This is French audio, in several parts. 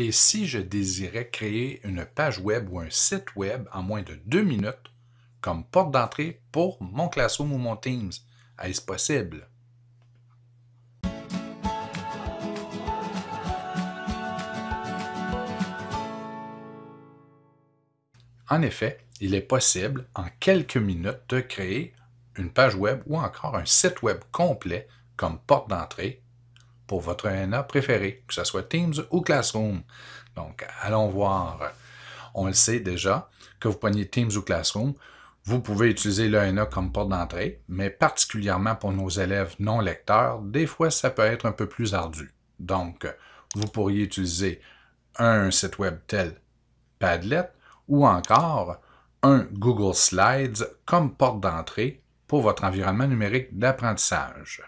Et si je désirais créer une page web ou un site web en moins de 2 minutes comme porte d'entrée pour mon Classroom ou mon Teams, est-ce possible? En effet, il est possible en quelques minutes de créer une page web ou encore un site web complet comme porte d'entrée pour votre ENA préféré, que ce soit Teams ou Classroom. Donc, allons voir. On le sait déjà, que vous preniez Teams ou Classroom, vous pouvez utiliser l'ENA comme porte d'entrée, mais particulièrement pour nos élèves non lecteurs, des fois ça peut être un peu plus ardu. Donc, vous pourriez utiliser un site web tel Padlet ou encore un Google Slides comme porte d'entrée pour votre environnement numérique d'apprentissage.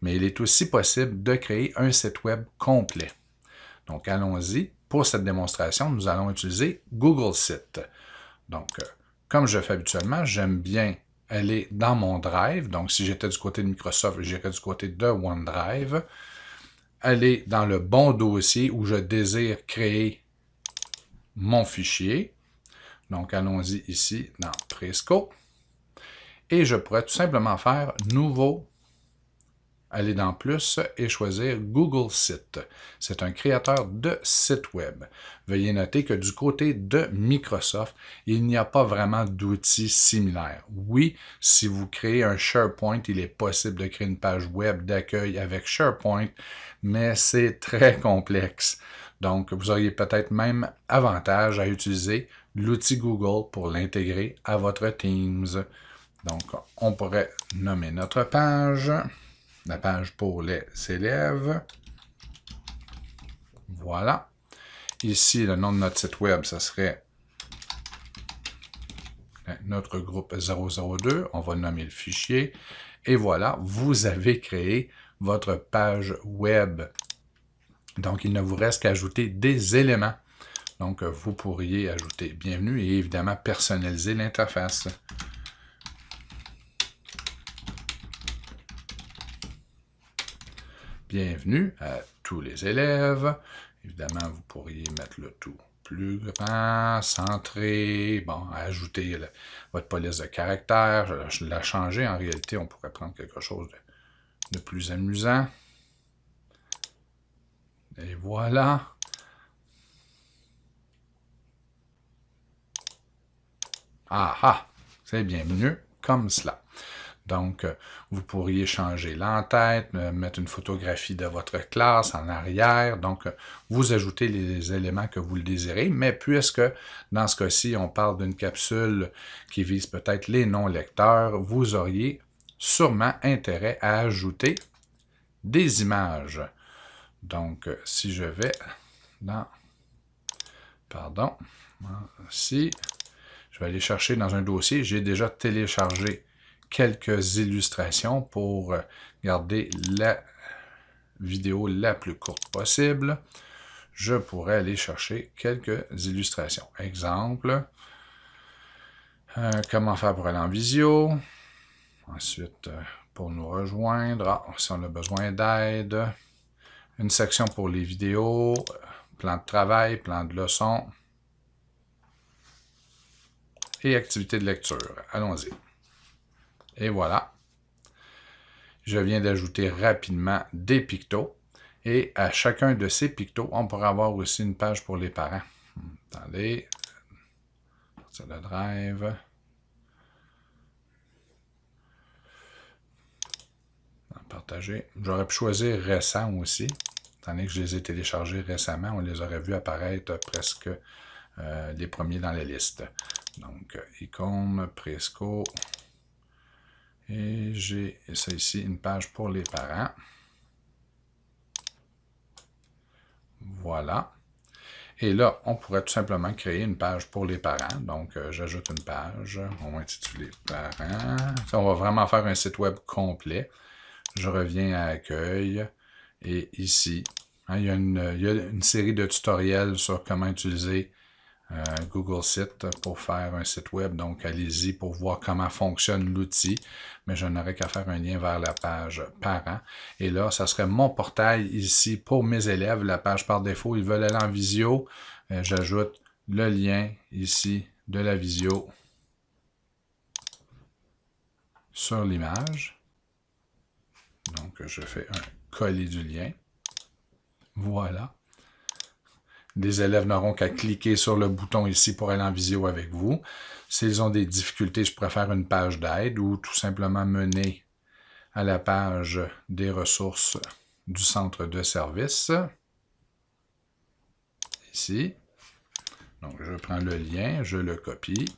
Mais il est aussi possible de créer un site web complet. Donc, allons-y. Pour cette démonstration, nous allons utiliser Google Sites. Donc, comme je fais habituellement, j'aime bien aller dans mon Drive. Donc, si j'étais du côté de Microsoft, j'irais du côté de OneDrive. Aller dans le bon dossier où je désire créer mon fichier. Donc, allons-y ici dans Presco. Et je pourrais tout simplement faire « Nouveau », aller dans « Plus » et choisir Google Sites. C'est un créateur de site web. Veuillez noter que du côté de Microsoft, il n'y a pas vraiment d'outils similaires. Oui, si vous créez un SharePoint, il est possible de créer une page web d'accueil avec SharePoint, mais c'est très complexe. Donc, vous auriez peut-être même avantage à utiliser l'outil Google pour l'intégrer à votre Teams. Donc, on pourrait nommer notre page, la page pour les élèves. Voilà. Ici, le nom de notre site web, ce serait notre groupe 002. On va nommer le fichier. Et voilà, vous avez créé votre page web. Donc, il ne vous reste qu'à ajouter des éléments. Donc, vous pourriez ajouter « Bienvenue » et évidemment personnaliser l'interface. Bienvenue à tous les élèves. Évidemment, vous pourriez mettre le tout plus grand, centré, bon, ajouter votre police de caractère. Je l'ai changé. En réalité, on pourrait prendre quelque chose de plus amusant. Et voilà. Ah ah, c'est bien mieux comme cela. Donc, vous pourriez changer l'entête, mettre une photographie de votre classe en arrière. Donc, vous ajoutez les éléments que vous le désirez. Mais puisque, dans ce cas-ci, on parle d'une capsule qui vise peut-être les non-lecteurs, vous auriez sûrement intérêt à ajouter des images. Donc, si je vais dans... Pardon. Ici, je vais aller chercher dans un dossier. J'ai déjà téléchargé quelques illustrations pour garder la vidéo la plus courte possible. Je pourrais aller chercher quelques illustrations. Exemple, comment faire pour aller en visio. Ensuite, pour nous rejoindre, si on a besoin d'aide. Une section pour les vidéos, plan de travail, plan de leçon et activité de lecture. Allons-y. Et voilà. Je viens d'ajouter rapidement des pictos. Et à chacun de ces pictos, on pourra avoir aussi une page pour les parents. Attendez. C'est le Drive. Partager. J'aurais pu choisir récent aussi. Étant donné que je les ai téléchargés récemment, on les aurait vus apparaître presque les premiers dans la liste. Donc, icône, Presco. Et j'ai ça ici, une page pour les parents. Voilà. Et là, on pourrait tout simplement créer une page pour les parents. Donc, j'ajoute une page. On va intituler « Parents ». On va vraiment faire un site web complet. Je reviens à « Accueil ». Et ici, il y a une série de tutoriels sur comment utiliser Google Site pour faire un site web. Donc, allez-y pour voir comment fonctionne l'outil. Mais je n'aurais qu'à faire un lien vers la page parents. Et là, ça serait mon portail ici pour mes élèves. La page par défaut, ils veulent aller en visio. J'ajoute le lien ici de la visio sur l'image. Donc, je fais un coller du lien. Voilà. Les élèves n'auront qu'à cliquer sur le bouton ici pour aller en visio avec vous. S'ils ont des difficultés, je pourrais faire une page d'aide ou tout simplement mener à la page des ressources du centre de service. Ici. Donc, je prends le lien, je le copie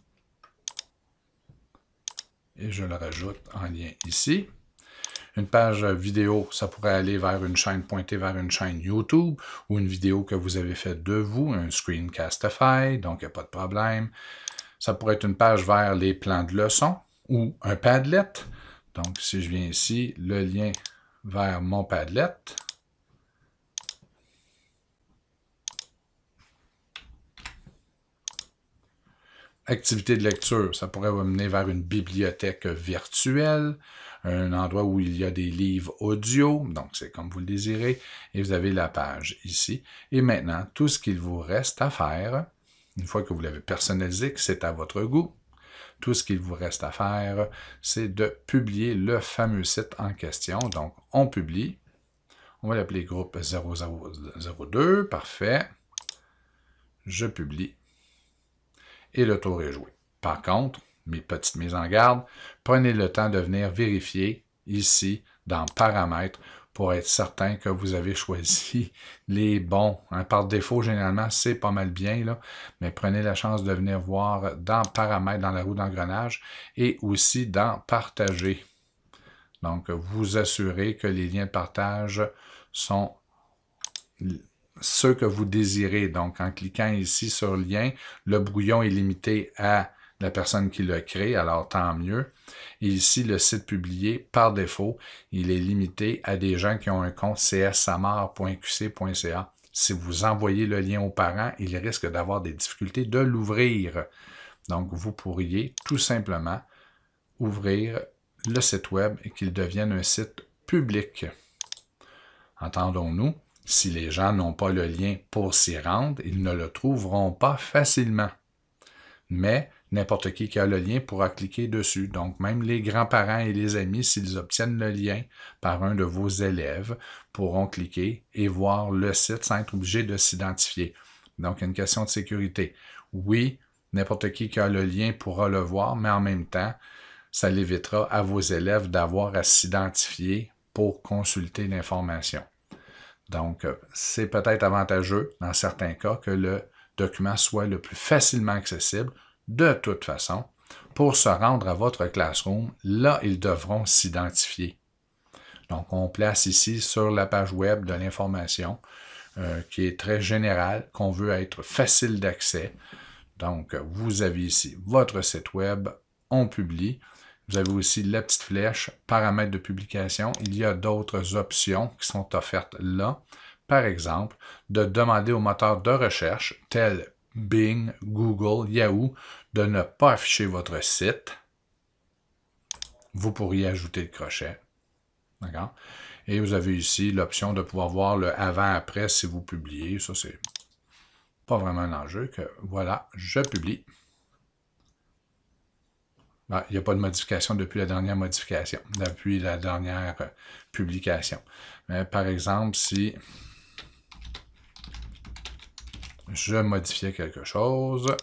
et je le rajoute en lien ici. Une page vidéo, ça pourrait aller vers une chaîne, pointée vers une chaîne YouTube ou une vidéo que vous avez faite de vous, un Screencastify, donc il n'y a pas de problème. Ça pourrait être une page vers les plans de leçon ou un Padlet. Donc, si je viens ici, le lien vers mon Padlet. Activité de lecture, ça pourrait vous mener vers une bibliothèque virtuelle, un endroit où il y a des livres audio, donc c'est comme vous le désirez, et vous avez la page ici. Et maintenant, tout ce qu'il vous reste à faire, une fois que vous l'avez personnalisé, que c'est à votre goût, tout ce qu'il vous reste à faire, c'est de publier le fameux site en question. Donc, on publie. On va l'appeler groupe 0002, parfait. Je publie. Et le tour est joué. Par contre, mes petites mises en garde, prenez le temps de venir vérifier ici dans Paramètres pour être certain que vous avez choisi les bons. Par défaut, généralement, c'est pas mal bien, là, mais prenez la chance de venir voir dans Paramètres, dans la roue d'engrenage, et aussi dans Partager. Donc, vous assurez que les liens de partage sont ceux que vous désirez. Donc, en cliquant ici sur lien, le brouillon est limité à la personne qui l'a créé, alors tant mieux. Et ici, le site publié, par défaut, il est limité à des gens qui ont un compte cssamar.qc.ca. Si vous envoyez le lien aux parents, il risque d'avoir des difficultés de l'ouvrir. Donc, vous pourriez tout simplement ouvrir le site web et qu'il devienne un site public. Entendons-nous? Si les gens n'ont pas le lien pour s'y rendre, ils ne le trouveront pas facilement. Mais n'importe qui a le lien pourra cliquer dessus. Donc, même les grands-parents et les amis, s'ils obtiennent le lien par un de vos élèves, pourront cliquer et voir le site sans être obligés de s'identifier. Donc, une question de sécurité. Oui, n'importe qui a le lien pourra le voir, mais en même temps, ça l'évitera à vos élèves d'avoir à s'identifier pour consulter l'information. Donc, c'est peut-être avantageux, dans certains cas, que le document soit le plus facilement accessible. De toute façon, pour se rendre à votre classroom, là, ils devront s'identifier. Donc, on place ici sur la page web de l'information qui est très générale, qu'on veut être facile d'accès. Donc, vous avez ici votre site web, on publie. Vous avez aussi la petite flèche, paramètres de publication. Il y a d'autres options qui sont offertes là. Par exemple, de demander aux moteurs de recherche, tels Bing, Google, Yahoo, de ne pas afficher votre site. Vous pourriez ajouter le crochet. D'accord? Et vous avez ici l'option de pouvoir voir le avant-après si vous publiez. Ça, c'est pas vraiment un enjeu. Que, voilà, je publie. Ben, il n'y a pas de modification depuis la dernière modification, depuis la dernière publication. Mais par exemple, si je modifiais quelque chose,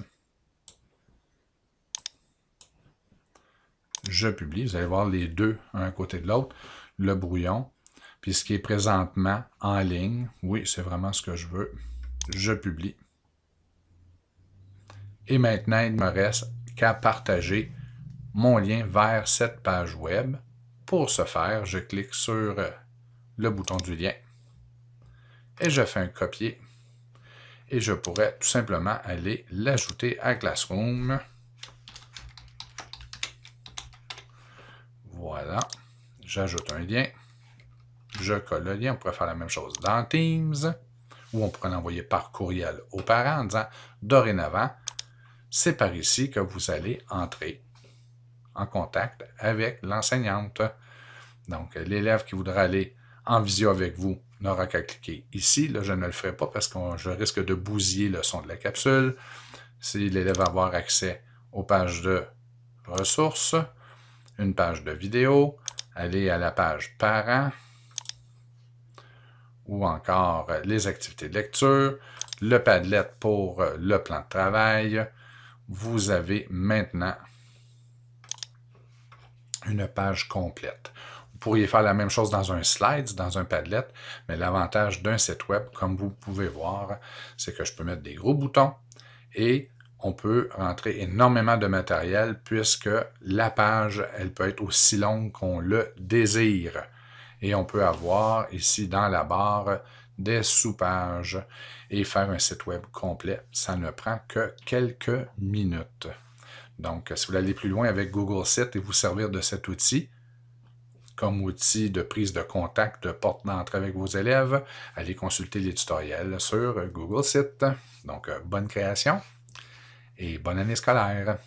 je publie, vous allez voir les deux, un à côté de l'autre, le brouillon, puis ce qui est présentement en ligne, oui, c'est vraiment ce que je veux, je publie. Et maintenant, il ne me reste qu'à partager mon lien vers cette page web. Pour ce faire, je clique sur le bouton du lien et je fais un copier et je pourrais tout simplement aller l'ajouter à Classroom. Voilà, j'ajoute un lien, je colle le lien, on pourrait faire la même chose dans Teams ou on pourrait l'envoyer par courriel aux parents en disant « Dorénavant, c'est par ici que vous allez entrer en contact avec l'enseignante. » Donc, l'élève qui voudra aller en visio avec vous n'aura qu'à cliquer ici. Là, je ne le ferai pas parce que je risque de bousiller le son de la capsule. Si l'élève va avoir accès aux pages de ressources, une page de vidéo, aller à la page parents, ou encore les activités de lecture, le Padlet pour le plan de travail. Vous avez maintenant une page complète. Vous pourriez faire la même chose dans un Slides, dans un Padlet, mais l'avantage d'un site web, comme vous pouvez voir, c'est que je peux mettre des gros boutons et on peut rentrer énormément de matériel puisque la page, elle peut être aussi longue qu'on le désire. Et on peut avoir ici dans la barre des sous-pages et faire un site web complet. Ça ne prend que quelques minutes. Donc, si vous voulez aller plus loin avec Google Sites et vous servir de cet outil, comme outil de prise de contact, de porte d'entrée avec vos élèves, allez consulter les tutoriels sur Google Sites. Donc, bonne création et bonne année scolaire!